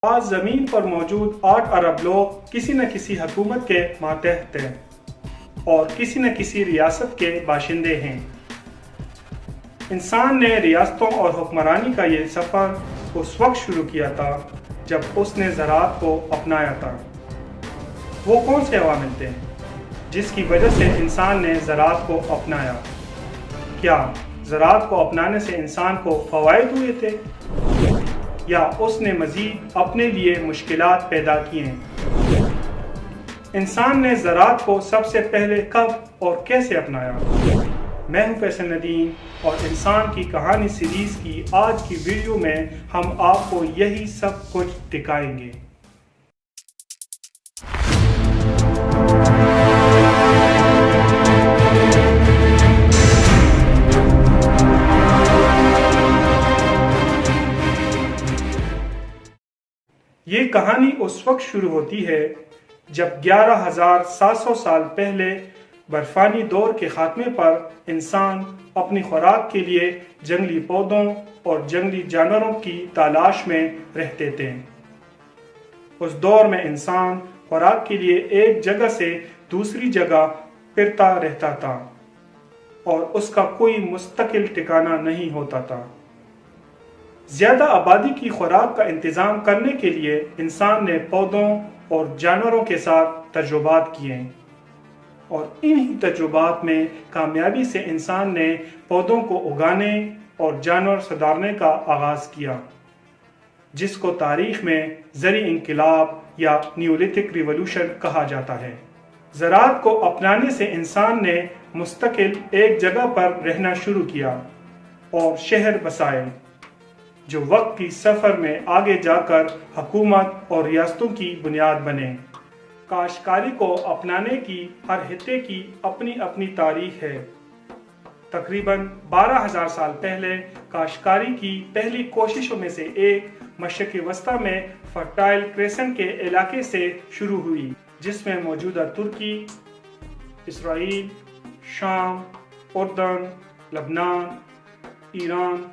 آج زمین پر موجود 8 ارب لوگ کسی نہ کسی حکومت کے ماتحت ہیں اور کسی نہ کسی ریاست کے باشندے ہیں۔ انسان نے ریاستوں اور حکمرانی کا یہ سفر اس وقت شروع کیا تھا جب اس نے زراعت کو اپنایا تھا۔ وہ کون سے عوامل تھے جس کی وجہ سے انسان نے زراعت کو اپنایا؟ کیا زراعت کو اپنانے سے انسان کو فوائد ہوئے تھے یا اس نے مزید اپنے لیے مشکلات پیدا کی ہیں؟ انسان نے زراعت کو سب سے پہلے کب اور کیسے اپنایا؟ میں ہوں فیصل ندیم اور انسان کی کہانی سیریز کی آج کی ویڈیو میں ہم آپ کو یہی سب کچھ دکھائیں گے۔ یہ کہانی اس وقت شروع ہوتی ہے جب 11,700 سال پہلے برفانی دور کے خاتمے پر انسان اپنی خوراک کے لیے جنگلی پودوں اور جنگلی جانوروں کی تلاش میں رہتے تھے۔ اس دور میں انسان خوراک کے لیے ایک جگہ سے دوسری جگہ پھرتا رہتا تھا اور اس کا کوئی مستقل ٹھکانہ نہیں ہوتا تھا۔ زیادہ آبادی کی خوراک کا انتظام کرنے کے لیے انسان نے پودوں اور جانوروں کے ساتھ تجربات کیے اور انہی تجربات میں کامیابی سے انسان نے پودوں کو اگانے اور جانور سدھارنے کا آغاز کیا، جس کو تاریخ میں زرعی انقلاب یا نیولتھک ریولوشن کہا جاتا ہے۔ زراعت کو اپنانے سے انسان نے مستقل ایک جگہ پر رہنا شروع کیا اور شہر بسائے جو وقت کی سفر میں آگے جا کر حکومت اور ریاستوں کی بنیاد بنے۔ کاشتکاری کو اپنانے کی ہر خطے کی اپنی اپنی تاریخ ہے۔ تقریباً 12,000 سال پہلے کاشتکاری کی پہلی کوششوں میں سے ایک مشرق وسطیٰ میں فرٹائل کریسنٹ کے علاقے سے شروع ہوئی، جس میں موجودہ ترکی، اسرائیل، شام، اردن، لبنان، ایران،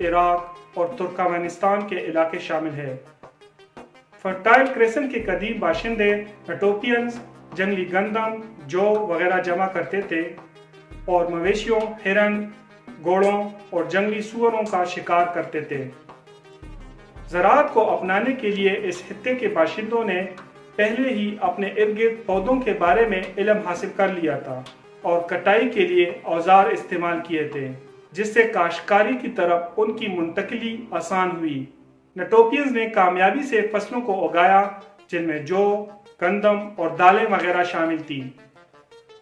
عراق اور ترکمانستان کے علاقے شامل ہیں۔ فرٹائل کریسنٹ کے قدیم باشندے نٹوپینز جنگلی گندم، جو وغیرہ جمع کرتے تھے اور مویشیوں، ہرن، گھوڑوں اور جنگلی سوروں کا شکار کرتے تھے۔ زراعت کو اپنانے کے لیے اس خطے کے باشندوں نے پہلے ہی اپنے ارد گرد پودوں کے بارے میں علم حاصل کر لیا تھا اور کٹائی کے لیے اوزار استعمال کیے تھے، جس سے کاشتکاری کی طرف ان کی منتقلی آسان ہوئی۔ نٹوپینز نے کامیابی سے فصلوں کو اگایا جن میں جو، گندم اور دالیں وغیرہ شامل تھیں۔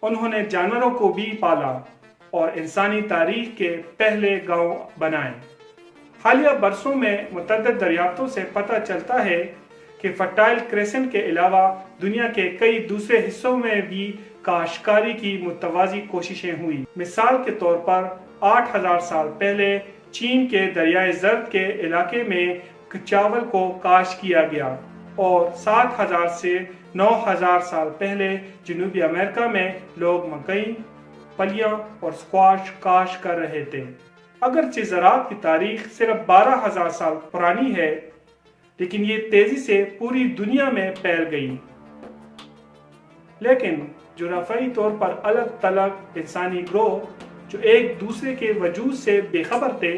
انہوں نے جانوروں کو بھی پالا اور انسانی تاریخ کے پہلے گاؤں بنائے۔ حالیہ برسوں میں متعدد دریافتوں سے پتہ چلتا ہے کہ فرٹائل کریسنٹ کے علاوہ دنیا کے کئی دوسرے حصوں میں بھی کاشتکاری کی متوازی کوششیں ہوئی۔ مثال کے طور پر 8,000 سال پہلے چین کے دریائے زرد کے علاقے میں چاول کو کاشت کیا گیا اور 7,000 سے 9,000 سال پہلے جنوبی امریکہ میں لوگ مکئی، پھلیاں اور سکواش کاشت کر رہے تھے۔ اگرچہ زراعت کی تاریخ صرف 12,000 سال پرانی ہے، لیکن یہ تیزی سے پوری دنیا میں پھیل گئی۔ لیکن جغرافیائی طور پر الگ تھلگ انسانی گروہ جو ایک دوسرے کے وجود سے بے خبر تھے،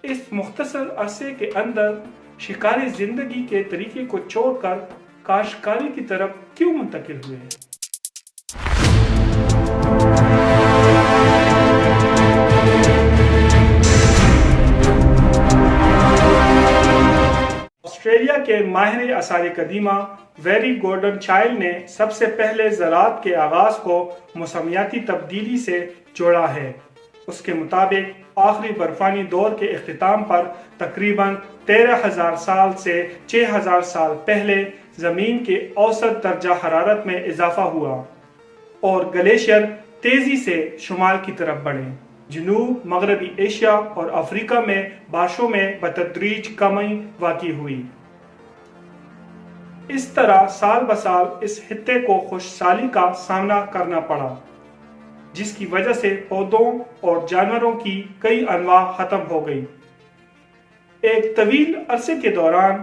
اس مختصر عرصے کے اندر شکاری زندگی کے طریقے کو چھوڑ کر کاشتکاری کی طرف کیوں منتقل ہوئے؟ آسٹریلیا کے ماہر آثار قدیمہ ویری گورڈن چائلڈ نے سب سے پہلے زراعت کے آغاز کو موسمیاتی تبدیلی سے جوڑا ہے۔ اس کے مطابق آخری برفانی دور کے اختتام پر تقریباً 13,000 سال سے 6,000 سال پہلے زمین کے اوسط درجہ حرارت میں اضافہ ہوا اور گلیشیئر تیزی سے شمال کی طرف بڑھے۔ جنوب مغربی ایشیا اور افریقہ میں بارشوں میں بتدریج کمی واقع ہوئی۔ اس طرح سال بسال اس خطے کو خشک سالی کا سامنا کرنا پڑا، جس کی وجہ سے پودوں اور جانوروں کی کئی انواع ختم ہو گئی۔ ایک طویل عرصے کے دوران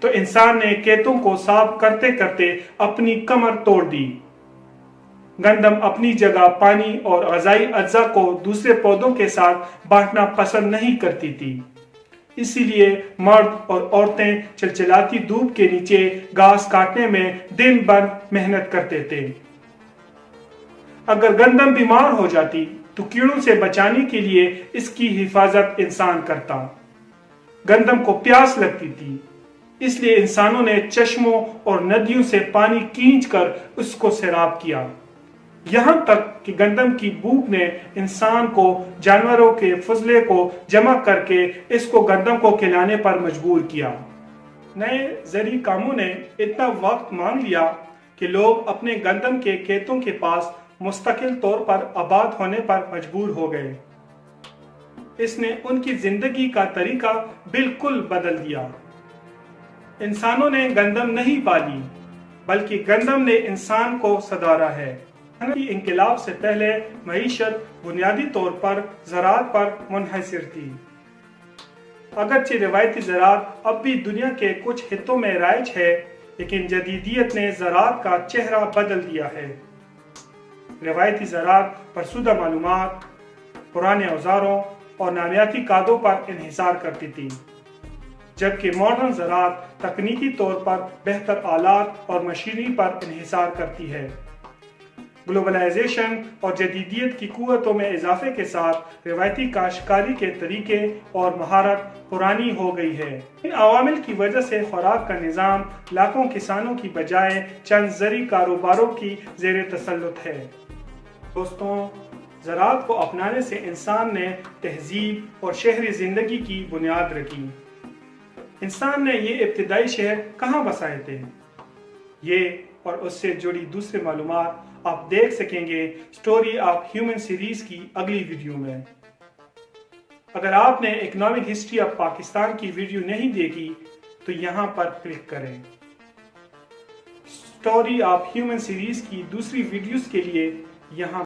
تو انسان نے کھیتوں کو صاف کرتے کرتے اپنی کمر توڑ دی۔ گندم اپنی جگہ پانی اور غذائی اجزاء کو دوسرے پودوں کے ساتھ بانٹنا پسند نہیں کرتی تھی، اسی لیے مرد اور عورتیں چلچلاتی دھوپ کے نیچے گھاس کاٹنے میں دن بھر محنت کرتے تھے۔ اگر گندم بیمار ہو جاتی تو کیڑوں سے بچانے کے لیے اس کی حفاظت انسان کرتا۔ گندم کو پیاس لگتی تھی، اس لیے انسانوں نے چشموں اور ندیوں سے پانی کھینچ کر اس کو سیراب کیا، یہاں تک کہ گندم کی بھوک نے انسان کو جانوروں کے فضلے کو جمع کر کے اس کو گندم کو کھلانے پر مجبور کیا۔ نئے زرعی کاموں نے اتنا وقت مانگ لیا کہ لوگ اپنے گندم کے کھیتوں کے پاس مستقل طور پر آباد ہونے پر مجبور ہو گئے۔ اس نے ان کی زندگی کا طریقہ بالکل بدل دیا۔ انسانوں نے گندم نہیں پالی، بلکہ گندم نے انسان کو سدھارا ہے۔ انقلاب سے پہلے معیشت بنیادی طور پر زراعت پر منحصر تھی۔ اگرچہ روایتی زراعت اب بھی دنیا کے کچھ خطوں میں رائج ہے، لیکن جدیدیت نے زراعت کا چہرہ بدل دیا ہے۔ روایتی زراعت فرسودہ معلومات، پرانے اوزاروں اور نامیاتی کھادوں پر انحصار کرتی تھی، جبکہ ماڈرن زراعت تکنیکی طور پر بہتر آلات اور مشینری پر انحصار کرتی ہے۔ گلوبلائزیشن اور جدیدیت کی قوتوں میں اضافے کے ساتھ روایتی کاشتکاری کے طریقے اور مہارت پرانی ہو گئی ہے۔ ان عوامل کی وجہ سے خوراک کا نظام لاکھوں کسانوں کی بجائے چند زرعی کاروباروں کی زیر تسلط ہے۔ دوستوں، زراعت کو اپنانے سے انسان نے تہذیب اور شہری زندگی کی بنیاد رکھی۔ انسان نے یہ ابتدائی شہر کہاں بسائے تھے؟ یہ اور اس سے جڑی دوسری معلومات آپ دیکھ سکیں گے اسٹوری آف ہیومن سیریز کی اگلی ویڈیو میں۔ اگر آپ نے اکنامک ہسٹری آف پاکستان کی ویڈیو نہیں دیکھی تو یہاں پر کلک کریں۔ اسٹوری آف ہیومن سیریز کی دوسری ویڈیوز کے لیے یہاں